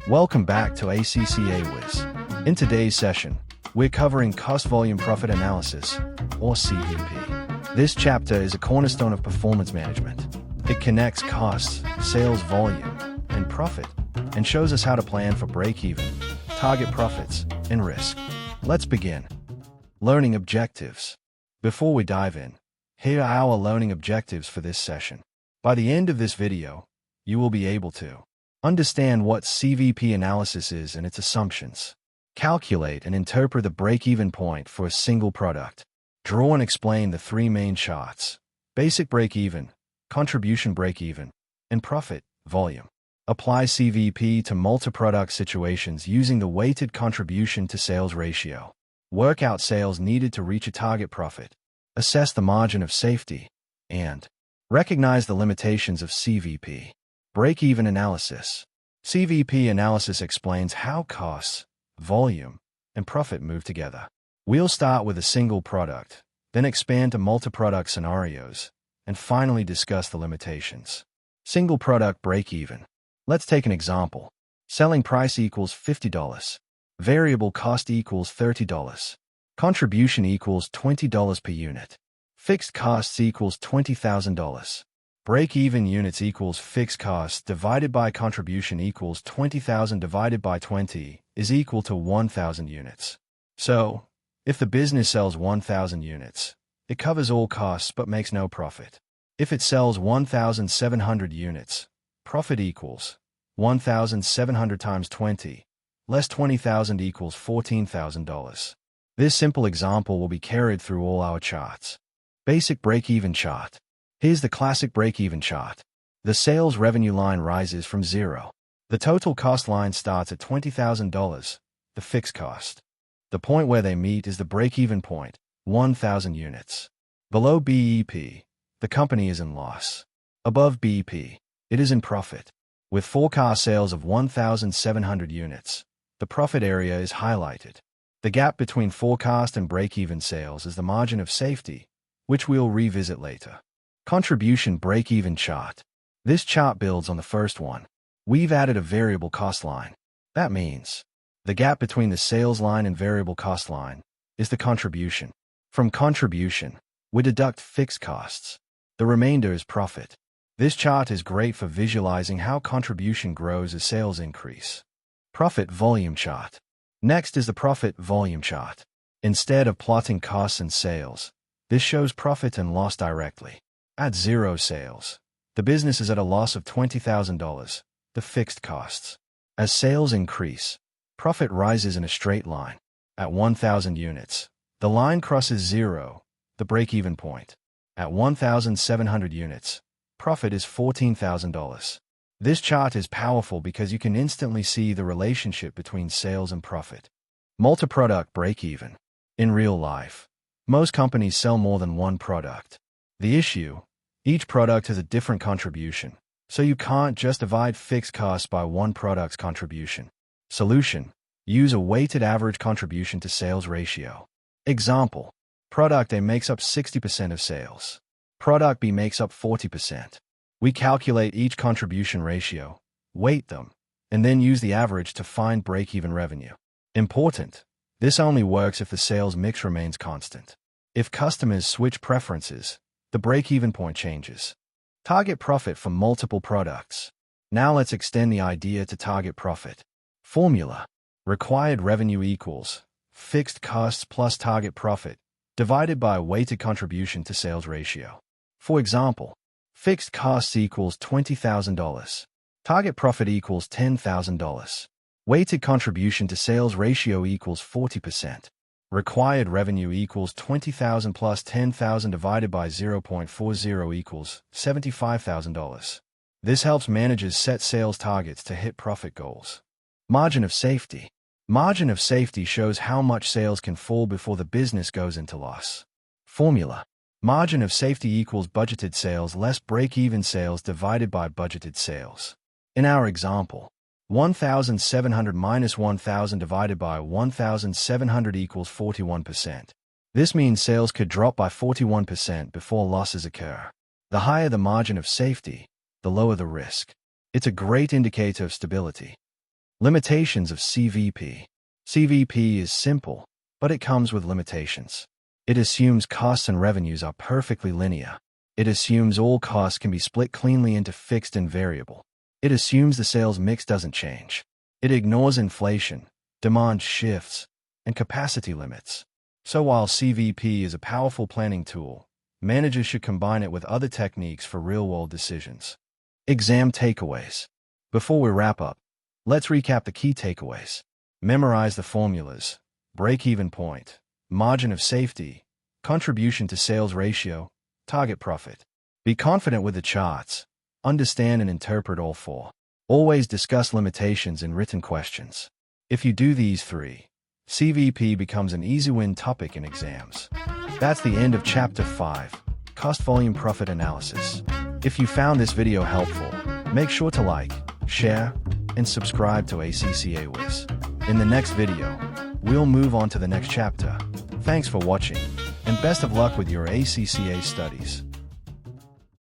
Welcome back to ACCA Wiz. In today's session, we're covering Cost Volume Profit Analysis, or CVP. This chapter is a cornerstone of performance management. It connects costs, sales volume, and profit, and shows us how to plan for break-even, target profits, and risk. Let's begin. Learning objectives. Before we dive in, here are our learning objectives for this session. By the end of this video, you will be able to understand what CVP analysis is and its assumptions, calculate and interpret the break-even point for a single product, draw and explain the three main charts: basic break-even, contribution break-even, and profit volume. Apply CVP to multi-product situations using the weighted contribution to sales ratio. Work out sales needed to reach a target profit. Assess the margin of safety, and recognize the limitations of CVP. Break-even analysis. CVP analysis explains how costs, volume, and profit move together. We'll start with a single product, then expand to multi-product scenarios, and finally discuss the limitations. Single product break-even. Let's take an example. Selling price equals $50. Variable cost equals $30. Contribution equals $20 per unit. Fixed costs equals $20,000. Break-even units equals fixed costs divided by contribution equals 20,000 divided by 20 is equal to 1,000 units. So, if the business sells 1,000 units, it covers all costs but makes no profit. If it sells 1,700 units, profit equals 1,700 times 20, less 20,000 equals $14,000. This simple example will be carried through all our charts. Basic break-even chart. Here's the classic break-even chart. The sales revenue line rises from zero. The total cost line starts at $20,000, the fixed cost. The point where they meet is the break-even point, 1,000 units. Below BEP, the company is in loss. Above BEP, it is in profit. With forecast sales of 1,700 units, the profit area is highlighted. The gap between forecast and break-even sales is the margin of safety, which we'll revisit later. Contribution break-even chart. This chart builds on the first one. We've added a variable cost line. That means the gap between the sales line and variable cost line is the contribution. From contribution, we deduct fixed costs. The remainder is profit. This chart is great for visualizing how contribution grows as sales increase. Profit volume chart. Next is the profit volume chart. Instead of plotting costs and sales, this shows profit and loss directly. At zero sales, the business is at a loss of $20,000, the fixed costs. As sales increase, profit rises in a straight line. At 1,000 units, the line crosses zero, the break-even point. At 1,700 units, profit is $14,000. This chart is powerful because you can instantly see the relationship between sales and profit. Multi-product break-even. In real life, most companies sell more than one product. The issue: each product has a different contribution, so you can't just divide fixed costs by one product's contribution. Solution: use a weighted average contribution to sales ratio. Example: product A makes up 60% of sales. Product B makes up 40%. We calculate each contribution ratio, weight them, and then use the average to find break-even revenue. Important: this only works if the sales mix remains constant. If customers switch preferences, the break-even point changes. Target profit for multiple products. Now let's extend the idea to target profit. Formula: required revenue equals fixed costs plus target profit divided by weighted contribution to sales ratio. For example, fixed costs equals $20,000. Target profit equals $10,000. Weighted contribution to sales ratio equals 40%. Required revenue equals 20,000 plus 10,000 divided by 0.40 equals $75,000. This helps managers set sales targets to hit profit goals. Margin of safety. Margin of safety shows how much sales can fall before the business goes into loss. Formula: margin of safety equals budgeted sales less break-even sales divided by budgeted sales. In our example, 1,700 minus 1,000 divided by 1,700 equals 41%. This means sales could drop by 41% before losses occur. The higher the margin of safety, the lower the risk. It's a great indicator of stability. Limitations of CVP. CVP is simple, but it comes with limitations. It assumes costs and revenues are perfectly linear. It assumes all costs can be split cleanly into fixed and variable. It assumes the sales mix doesn't change. It ignores inflation, demand shifts, and capacity limits. So while CVP is a powerful planning tool, managers should combine it with other techniques for real-world decisions. Exam takeaways. Before we wrap up, let's recap the key takeaways. Memorize the formulas: break-even point, margin of safety, contribution to sales ratio, target profit. Be confident with the charts. Understand and interpret all four. Always discuss limitations in written questions. If you do these three, CVP becomes an easy win topic in exams. That's the end of Chapter 5, Cost Volume Profit Analysis. If you found this video helpful, make sure to like, share, and subscribe to ACCA Whiz. In the next video, we'll move on to the next chapter. Thanks for watching, and best of luck with your ACCA studies.